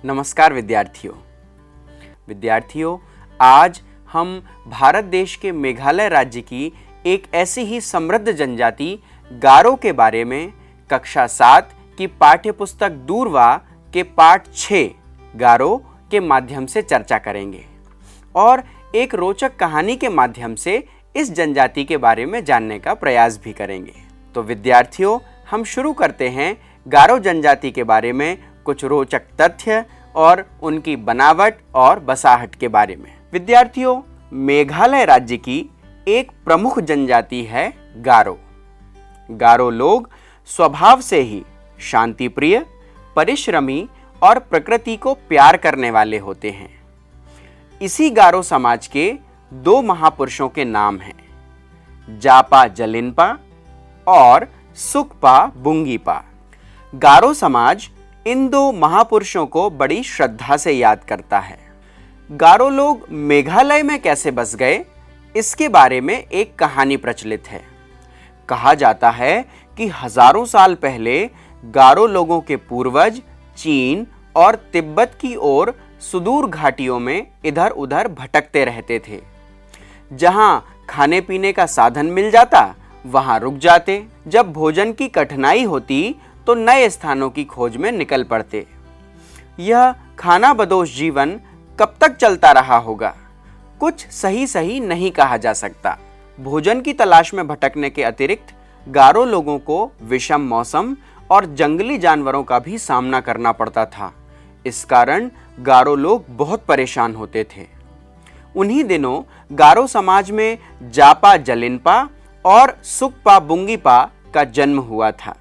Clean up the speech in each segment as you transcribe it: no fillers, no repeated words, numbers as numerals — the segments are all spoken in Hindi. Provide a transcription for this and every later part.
नमस्कार विद्यार्थियों, आज हम भारत देश के मेघालय राज्य की एक ऐसी ही समृद्ध जनजाति गारो के बारे में कक्षा 7 की पाठ्यपुस्तक दूरवा के पाठ 6 गारो के माध्यम से चर्चा करेंगे और एक रोचक कहानी के माध्यम से इस जनजाति के बारे में जानने का प्रयास भी करेंगे। तो विद्यार्थियों, हम शुरू करते हैं गारो जनजाति के बारे में कुछ रोचक तथ्य और उनकी बनावट और बसाहट के बारे में। विद्यार्थियों, मेघालय राज्य की एक प्रमुख जनजाति है गारो। गारो लोग स्वभाव से ही शांतिप्रिय, परिश्रमी और प्रकृति को प्यार करने वाले होते हैं। इसी गारो समाज के दो महापुरुषों के नाम हैं, जापा जलिनपा और सुकपा बुंगीपा। गारो समाज इन दो महापुरुषों को बड़ी श्रद्धा से याद करता है। गारो लोग मेघालय में कैसे बस गए, इसके बारे में एक कहानी प्रचलित है। कहा जाता है कि हजारों साल पहले गारो लोगों के पूर्वज चीन और तिब्बत की ओर सुदूर घाटियों में इधर उधर भटकते रहते थे। जहां खाने पीने का साधन मिल जाता वहां रुक जाते। जब भोजन की कठिनाई होती तो नए स्थानों की खोज में निकल पड़ते। यह खाना बदोश जीवन कब तक चलता रहा होगा, कुछ सही नहीं कहा जा सकता। भोजन की तलाश में भटकने के अतिरिक्त गारो लोगों को विषम मौसम और जंगली जानवरों का भी सामना करना पड़ता था। इस कारण गारो लोग बहुत परेशान होते थे। उन्हीं दिनों गारो समाज में जापा जलिनपा और सुकपा बुंगीपा का जन्म हुआ था।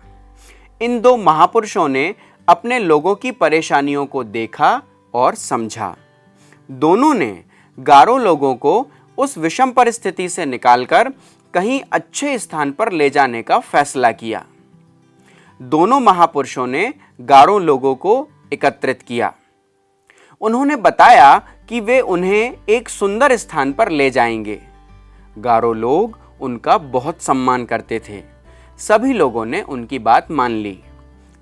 इन दो महापुरुषों ने अपने लोगों की परेशानियों को देखा और समझा। दोनों ने गारो लोगों को उस विषम परिस्थिति से निकालकर कहीं अच्छे स्थान पर ले जाने का फैसला किया। दोनों महापुरुषों ने गारो लोगों को एकत्रित किया। उन्होंने बताया कि वे उन्हें एक सुंदर स्थान पर ले जाएंगे। गारो लोग उनका बहुत सम्मान करते थे। सभी लोगों ने उनकी बात मान ली।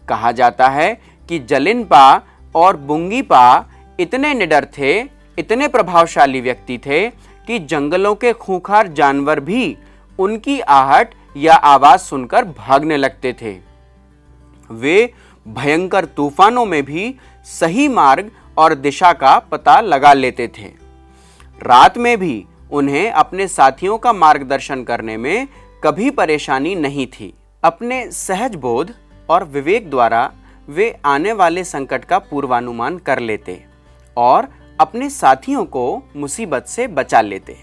कहा जाता है कि जलिनपा और बुंगीपा इतने निडर थे, इतने प्रभावशाली व्यक्ति थे कि जंगलों के खूंखार जानवर भी उनकी आहट या आवाज सुनकर भागने लगते थे। वे भयंकर तूफानों में भी सही मार्ग और दिशा का पता लगा लेते थे। रात में भी उन्हें अपने साथियों का मार्गदर्शन करने में कभी परेशानी नहीं थी। अपने सहज बोध और विवेक द्वारा वे आने वाले संकट का पूर्वानुमान कर लेते और अपने साथियों को मुसीबत से बचा लेते।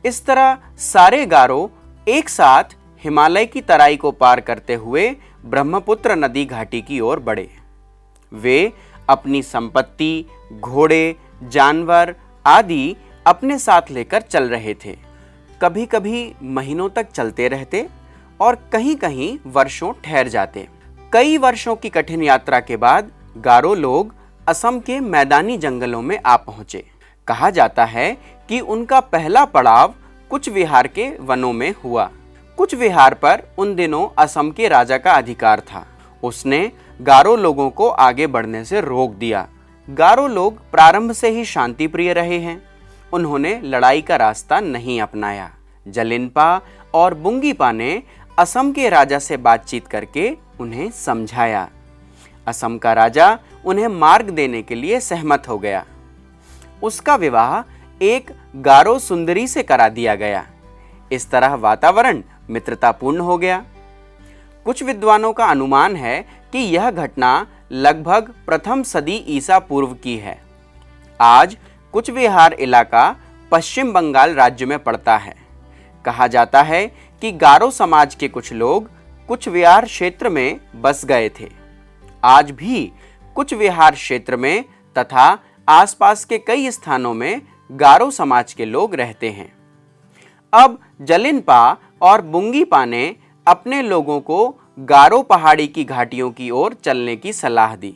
इस तरह सारे गारो एक साथ हिमालय की तराई को पार करते हुए ब्रह्मपुत्र नदी घाटी की ओर बढ़े। वे अपनी संपत्ति, घोड़े, जानवर आदि अपने साथ लेकर चल रहे थे। कभी कभी महीनों तक चलते रहते और कहीं कहीं वर्षों ठहर जाते। कई वर्षों की कठिन यात्रा के बाद गारो लोग असम के मैदानी जंगलों में आ पहुंचे। कहा जाता है कि उनका पहला पड़ाव कुछ विहार के वनों में हुआ। कुछ विहार पर उन दिनों असम के राजा का अधिकार था। उसने गारो लोगों को आगे बढ़ने से रोक दिया। गारो लोग प्रारंभ से ही शांति प्रिय रहे हैं। उन्होंने लड़ाई का रास्ता नहीं अपनाया। जलिनपा और बुंगीपा ने असम के राजा से बातचीत करके उन्हें समझाया। असम का राजा उन्हें मार्ग देने के लिए सहमत हो गया। उसका विवाह एक गारो सुंदरी से करा दिया गया। इस तरह वातावरण मित्रतापूर्ण हो गया। कुछ विद्वानों का अनुमान है कि यह घटना लगभग प्रथम सदी ईसा पूर्व की है। आज कुछ विहार इलाका पश्चिम बंगाल राज्य में पड़ता है। कहा जाता है कि गारो समाज के कुछ लोग कुछ विहार क्षेत्र में बस गए थे। आज भी कुछ विहार क्षेत्र में तथा आसपास के कई स्थानों में गारो समाज के लोग रहते हैं। अब जलिनपा और बुंगीपा ने अपने लोगों को गारो पहाड़ी की घाटियों की ओर चलने की सलाह दी।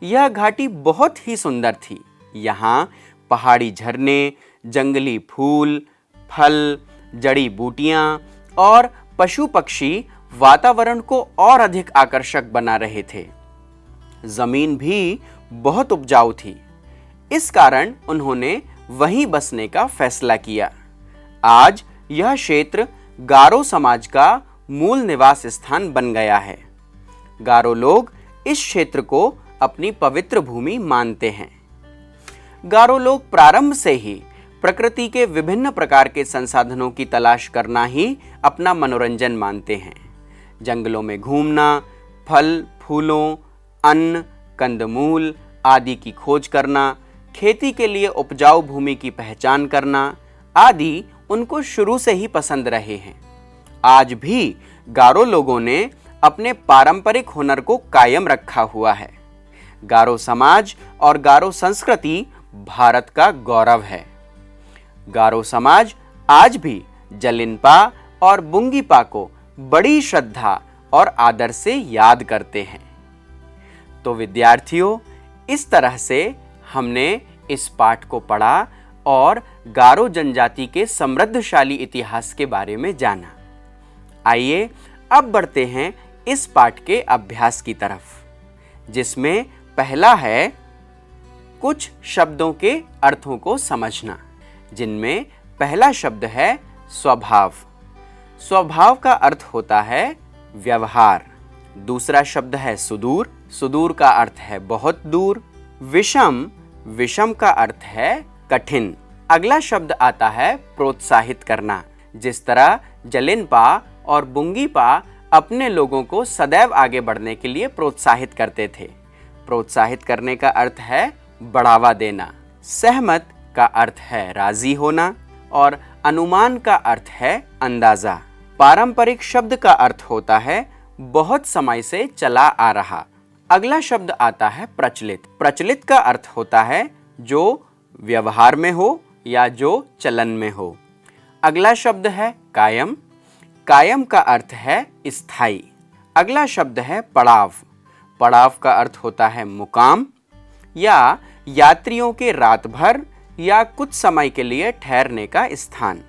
यह घाटी बहुत ही सुंदर थी। यहाँ पहाड़ी झरने, जंगली फूल, फल, जड़ी बूटियां और पशु पक्षी वातावरण को और अधिक आकर्षक बना रहे थे। जमीन भी बहुत उपजाऊ थी। इस कारण उन्होंने वहीं बसने का फैसला किया। आज यह क्षेत्र गारो समाज का मूल निवास स्थान बन गया है। गारो लोग इस क्षेत्र को अपनी पवित्र भूमि मानते हैं। गारो लोग प्रारंभ से ही प्रकृति के विभिन्न प्रकार के संसाधनों की तलाश करना ही अपना मनोरंजन मानते हैं। जंगलों में घूमना, फल फूलों, अन्न, कंदमूल आदि की खोज करना, खेती के लिए उपजाऊ भूमि की पहचान करना आदि उनको शुरू से ही पसंद रहे हैं। आज भी गारो लोगों ने अपने पारंपरिक हुनर को कायम रखा हुआ है। गारो समाज और गारो संस्कृति भारत का गौरव है। गारो समाज आज भी जलिनपा और बुंगीपा को बड़ी श्रद्धा और आदर से याद करते हैं। तो विद्यार्थियों, इस तरह से हमने इस पाठ को पढ़ा और गारो जनजाति के समृद्धशाली इतिहास के बारे में जाना। आइए अब बढ़ते हैं इस पाठ के अभ्यास की तरफ, जिसमें पहला है कुछ शब्दों के अर्थों को समझना, जिनमें पहला शब्द है स्वभाव। स्वभाव का अर्थ होता है व्यवहार। दूसरा शब्द है सुदूर। सुदूर का अर्थ है बहुत दूर। विषम, विषम का अर्थ है कठिन। अगला शब्द आता है प्रोत्साहित करना। जिस तरह जलिनपा और बुंगीपा अपने लोगों को सदैव आगे बढ़ने के लिए प्रोत्साहित करते थे। प्रोत्साहित करने का अर्थ है बढ़ावा देना। सहमत का अर्थ है राजी होना और अनुमान का अर्थ है अंदाजा। पारंपरिक शब्द का अर्थ होता है बहुत समय से चला आ रहा। अगला शब्द आता है प्रचलित। प्रचलित का अर्थ होता है जो व्यवहार में हो या जो चलन में हो। अगला शब्द है कायम। कायम का अर्थ है स्थायी। अगला शब्द है पड़ाव। पड़ाव का अर्थ होता है मुकाम या यात्रियों के रात भर या कुछ समय के लिए ठहरने का स्थान।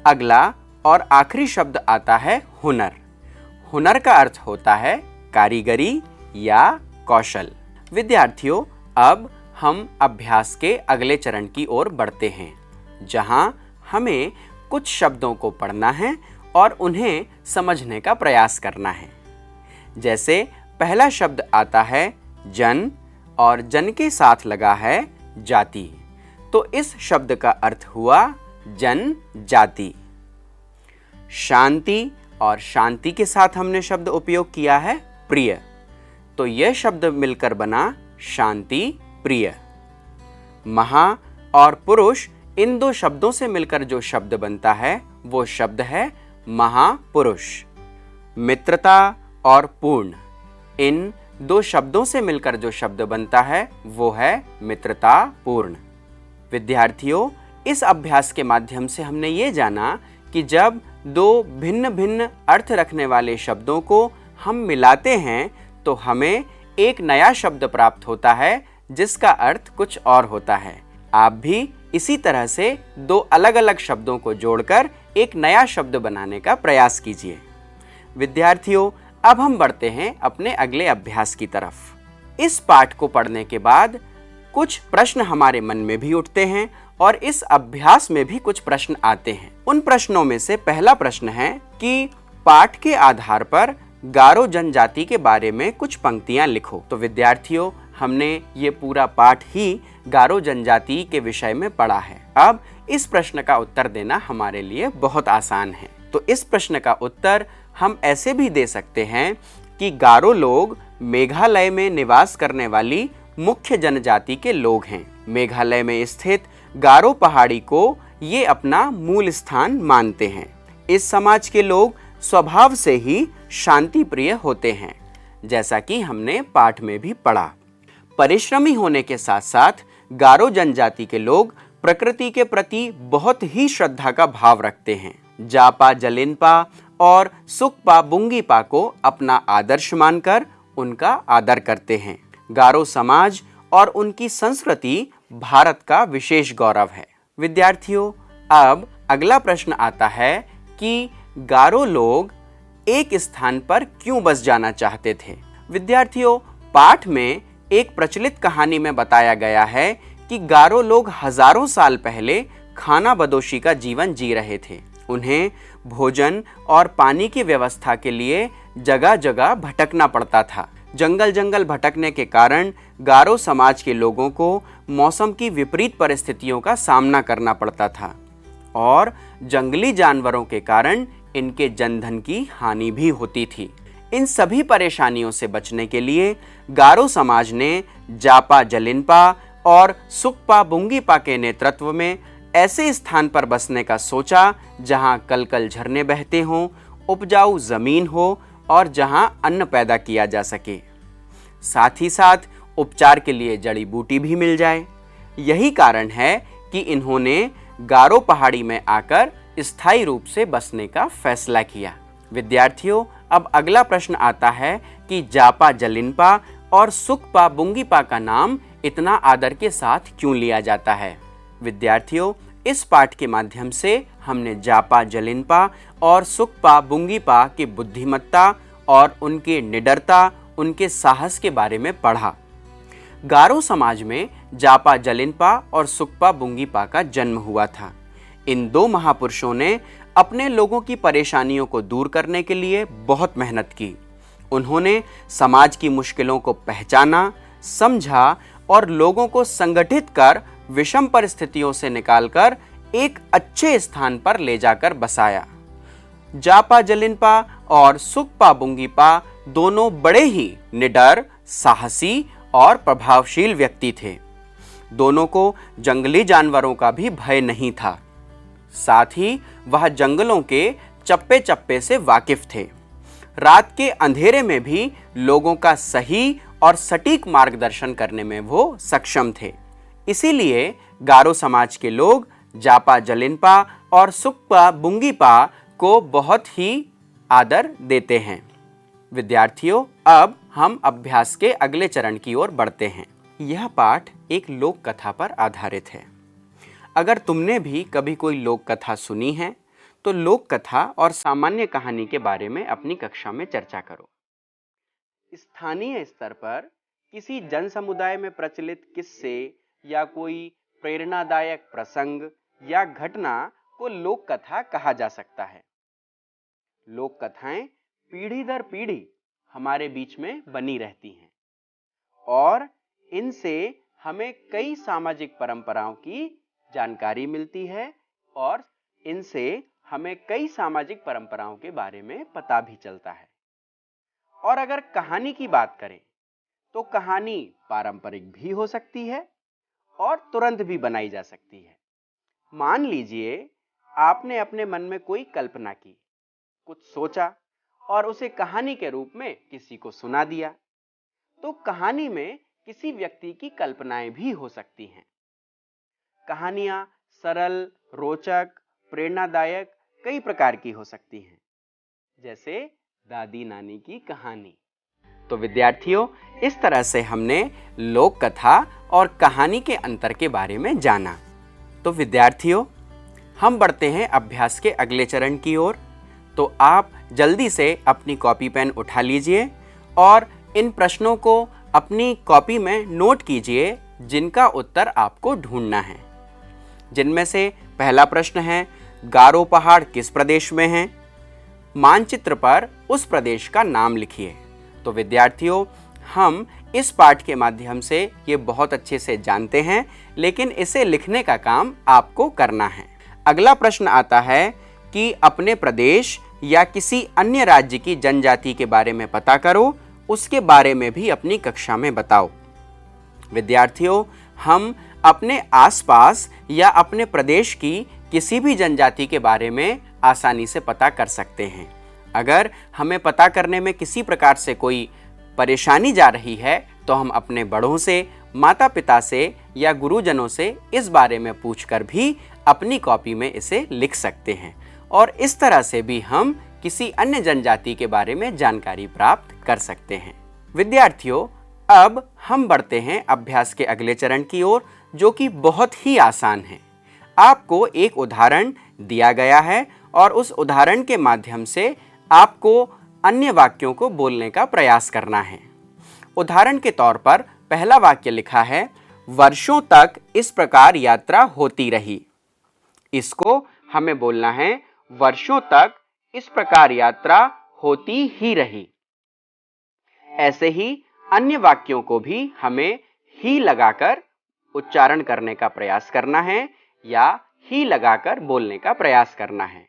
अगला और आखिरी शब्द आता है हुनर। हुनर का अर्थ होता है कारीगरी या कौशल। विद्यार्थियों, अब हम अभ्यास के अगले चरण की ओर बढ़ते हैं, जहां हमें कुछ शब्दों को पढ़ना है और उन्हें समझने का प्रयास करना है। जैसे पहला शब्द आता है जन और जन के साथ लगा है जाति, तो इस शब्द का अर्थ हुआ जन जाति। शांति और शांति के साथ हमने शब्द उपयोग किया है प्रिय, तो यह शब्द मिलकर बना शांति प्रिय। महा और पुरुष, इन दो शब्दों से मिलकर जो शब्द बनता है वो शब्द है महापुरुष। मित्रता और पूर्ण, इन दो शब्दों से मिलकर जो शब्द बनता है वो है मित्रता पूर्ण। विद्यार्थियों, इस अभ्यास के माध्यम से हमने ये जाना कि जब दो भिन्न भिन्न अर्थ रखने वाले शब्दों को हम मिलाते हैं तो हमें एक नया शब्द प्राप्त होता है जिसका अर्थ कुछ और होता है। आप भी इसी तरह से दो अलग अलग शब्दों को जोड़कर एक नया शब्द बनाने का प्रयास कीजिए। विद्यार्थियों, अब हम बढ़ते हैं अपने अगले अभ्यास की तरफ। इस पाठ को पढ़ने के बाद कुछ प्रश्न हमारे मन में भी उठते हैं और इस अभ्यास में भी कुछ प्रश्न आते हैं। उन प्रश्नों में से पहला प्रश्न है कि पाठ के आधार पर गारो जनजाति के बारे में कुछ पंक्तियां लिखो। तो विद्यार्थियों, हमने ये पूरा पाठ ही गारो जनजाति के विषय में पढ़ा है। अब इस प्रश्न का उत्तर देना हमारे लिए बहुत आसान है। तो इस प्रश्न का उत्तर हम ऐसे भी दे सकते हैं कि गारो लोग मेघालय में निवास करने वाली मुख्य जनजाति के लोग हैं। मेघालय में स्थित गारो पहाड़ी को ये अपना मूल स्थान मानते हैं। इस समाज के लोग स्वभाव से ही शांति प्रिय होते हैं, जैसा कि हमने पाठ में भी पढ़ा। परिश्रमी होने के साथ साथ गारो जनजाति के लोग प्रकृति के प्रति बहुत ही श्रद्धा का भाव रखते हैं। जापा जलिनपा और सुकपा बुंगीपा को अपना आदर्श मानकर उनका आदर करते हैं। गारो समाज और उनकी संस्कृति भारत का विशेष गौरव है। विद्यार्थियों, अब अगला प्रश्न आता है कि गारो लोग एक स्थान पर क्यों बस जाना चाहते थे। विद्यार्थियों, पाठ में एक प्रचलित कहानी में बताया गया है कि गारो लोग हजारों साल पहले खाना बदोशी का जीवन जी रहे थे। उन्हें भोजन और पानी की व्यवस्था के लिए जगह जगह भटकना पड़ता था। जंगल जंगल भटकने के कारण गारो समाज के लोगों को मौसम की विपरीत परिस्थितियों का सामना करना पड़ता था और जंगली जानवरों के कारण इनके जनधन की हानि भी होती थी। इन सभी परेशानियों से बचने के लिए गारो समाज ने जापा जलिनपा और सुकपा बुंगीपा के नेतृत्व में ऐसे स्थान पर बसने का सोचा जहां कल-कल झरने बहते हों, उपजाऊ जमीन हो और जहां अन्न पैदा किया जा सके, साथ ही साथ उपचार के लिए जड़ी बूटी भी मिल जाए। यही कारण है कि इन्होंने गारो पहाड़ी में आकर स्थायी रूप से बसने का फैसला किया। विद्यार्थियों, अब अगला प्रश्न आता है कि जापा जलिनपा और सुकपा बुंगीपा का नाम इतना आदर के साथ क्यों लिया जाता है। विद्यार्थियों, इस पाठ के माध्यम से हमने जापा जलिनपा और सुकपा बुंगीपा की बुद्धिमत्ता और उनके निडरता, उनके साहस के बारे में पढ़ा। गारो समाज में जापा जलिनपा और सुकपा बुंगीपा का जन्म हुआ था। इन दो महापुरुषों ने अपने लोगों की परेशानियों को दूर करने के लिए बहुत मेहनत की। उन्होंने समाज की मुश्किलों को पहचाना, समझा और लोगों को संगठित कर विषम परिस्थितियों से निकालकर एक अच्छे स्थान पर ले जाकर बसाया। जापा जलिनपा और सुकपा बुंगीपा दोनों बड़े ही निडर, साहसी और प्रभावशील व्यक्ति थे। दोनों को जंगली जानवरों का भी भय नहीं था। साथ ही वह जंगलों के चप्पे चप्पे से वाकिफ थे। रात के अंधेरे में भी लोगों का सही और सटीक मार्गदर्शन करने में वो सक्षम थे। इसीलिए गारो समाज के लोग जापा जलिनपा और सुकपा बुंगीपा को बहुत ही आदर देते हैं। विद्यार्थियों, अब हम अभ्यास के अगले चरण की ओर बढ़ते हैं। यह पाठ एक लोक कथा पर आधारित है। अगर तुमने भी कभी कोई लोक कथा सुनी है तो लोक कथा और सामान्य कहानी के बारे में अपनी कक्षा में चर्चा करो। स्थानीय स्तर पर किसी जन समुदाय में प्रचलित किस्से या कोई प्रेरणादायक प्रसंग या घटना को लोक कथा कहा जा सकता है। लोक कथाएं पीढ़ी दर पीढ़ी हमारे बीच में बनी रहती हैं और इनसे हमें कई सामाजिक परंपराओं की जानकारी मिलती है और इनसे हमें कई सामाजिक परंपराओं के बारे में पता भी चलता है। और अगर कहानी की बात करें तो कहानी पारंपरिक भी हो सकती है और तुरंत भी बनाई जा सकती है। मान लीजिए आपने अपने मन में कोई कल्पना की, कुछ सोचा और उसे कहानी के रूप में किसी को सुना दिया, तो कहानी में किसी व्यक्ति की कल्पनाएं भी हो सकती हैं। कहानियां सरल, रोचक, प्रेरणादायक कई प्रकार की हो सकती हैं, जैसे दादी नानी की कहानी। तो विद्यार्थियों, इस तरह से हमने लोक कथा और कहानी के अंतर के बारे में जाना। तो विद्यार्थियों, हम बढ़ते हैं अभ्यास के अगले चरण की ओर। तो आप जल्दी से अपनी कॉपी पेन उठा लीजिए और इन प्रश्नों को अपनी कॉपी में नोट कीजिए जिनका उत्तर आपको ढूंढना है। जिनमें से पहला प्रश्न है, गारो पहाड़ किस प्रदेश में है? मानचित्र पर उस प्रदेश का नाम लिखिए। तो विद्यार्थियों, हम इस पाठ के माध्यम से ये बहुत अच्छे से जानते हैं, लेकिन इसे लिखने का काम आपको करना है। अगला प्रश्न आता है कि अपने प्रदेश या किसी अन्य राज्य की जनजाति के बारे में पता करो, उसके बारे में भी अपनी कक्षा में बताओ। विद्यार्थियों, हम अपने आसपास या अपने प्रदेश की किसी भी जनजाति के बारे में आसानी से पता कर सकते हैं। अगर हमें पता करने में किसी प्रकार से कोई परेशानी जा रही है तो हम अपने बड़ों से, माता पिता से या गुरुजनों से इस बारे में पूछकर भी अपनी कॉपी में इसे लिख सकते हैं और इस तरह से भी हम किसी अन्य जनजाति के बारे में जानकारी प्राप्त कर सकते हैं। विद्यार्थियों, अब हम बढ़ते हैं अभ्यास के अगले चरण की ओर, जो कि बहुत ही आसान है। आपको एक उदाहरण दिया गया है और उस उदाहरण के माध्यम से आपको अन्य वाक्यों को बोलने का प्रयास करना है। उदाहरण के तौर पर पहला वाक्य लिखा है, वर्षों तक इस प्रकार यात्रा होती रही। इसको हमें बोलना है, वर्षों तक इस प्रकार यात्रा होती ही रही। ऐसे ही अन्य वाक्यों को भी हमें ही लगाकर उच्चारण करने का प्रयास करना है या ही लगाकर बोलने का प्रयास करना है।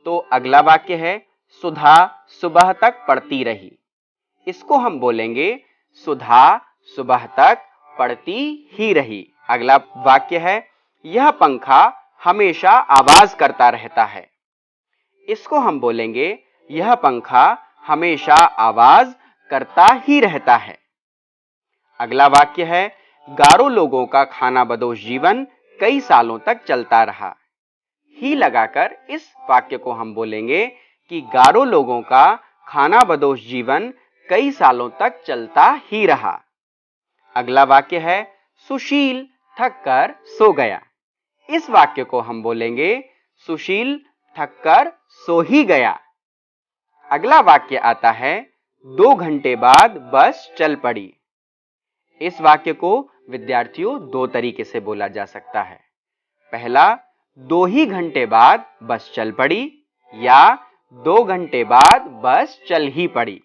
तो अगला वाक्य है, सुधा सुबह तक पड़ती रही। इसको हम बोलेंगे, सुधा सुबह तक पड़ती ही रही। अगला वाक्य है, यह पंखा हमेशा आवाज करता रहता है। इसको हम बोलेंगे, यह पंखा हमेशा आवाज करता ही रहता है। अगला वाक्य है, गारो लोगों का खानाबदोश जीवन कई सालों तक चलता रहा। ही लगाकर इस वाक्य को हम बोलेंगे कि गारो लोगों का खानाबदोश जीवन कई सालों तक चलता ही रहा। अगला वाक्य है, सुशील थक कर सो गया। इस वाक्य को हम बोलेंगे, सुशील थक कर सो ही गया। अगला वाक्य आता है, 2 घंटे बाद बस चल पड़ी। इस वाक्य को विद्यार्थियों 2 तरीके से बोला जा सकता है। पहला, 2 ही घंटे बाद बस चल पड़ी, या 2 घंटे बाद बस चल ही पड़ी।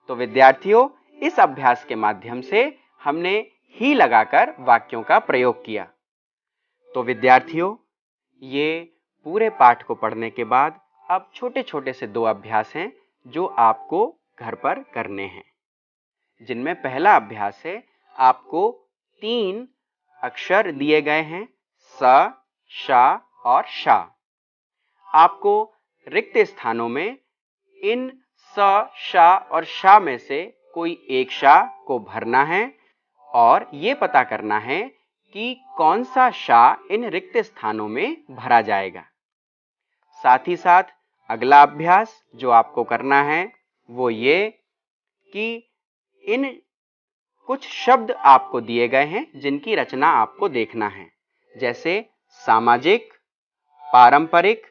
तो विद्यार्थियों, इस अभ्यास के माध्यम से हमने ही लगाकर वाक्यों का प्रयोग किया। तो विद्यार्थियों, ये पूरे पाठ को पढ़ने के बाद अब छोटे छोटे से 2 अभ्यास हैं जो आपको घर पर करने हैं, जिनमें पहला अभ्यास है, आपको 3 अक्षर दिए गए हैं, स, श और श। आपको रिक्त स्थानों में इन स, श और श में से कोई एक श को भरना है और ये पता करना है कि कौन सा श इन रिक्त स्थानों में भरा जाएगा। साथ ही साथ अगला अभ्यास जो आपको करना है वो ये कि इन कुछ शब्द आपको दिए गए हैं जिनकी रचना आपको देखना है, जैसे सामाजिक, पारंपरिक।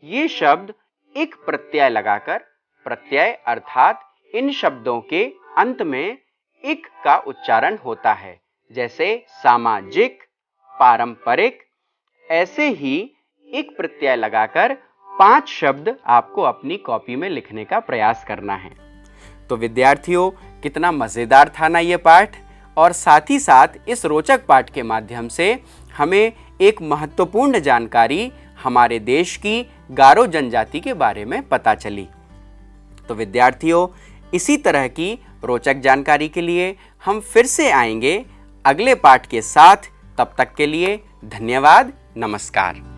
ये शब्द एक प्रत्यय लगाकर, प्रत्यय अर्थात इन शब्दों के अंत में इक का उच्चारण होता है, जैसे सामाजिक, पारंपरिक। ऐसे ही एक प्रत्यय लगाकर 5 शब्द आपको अपनी कॉपी में लिखने का प्रयास करना है। तो विद्यार्थियों, कितना मजेदार था ना ये पाठ, और साथ ही साथ इस रोचक पाठ के माध्यम से हमें एक महत्वपूर्ण जानकारी हमारे देश की गारो जनजाति के बारे में पता चली। तो विद्यार्थियों, इसी तरह की रोचक जानकारी के लिए हम फिर से आएंगे अगले पाठ के साथ। तब तक के लिए धन्यवाद, नमस्कार।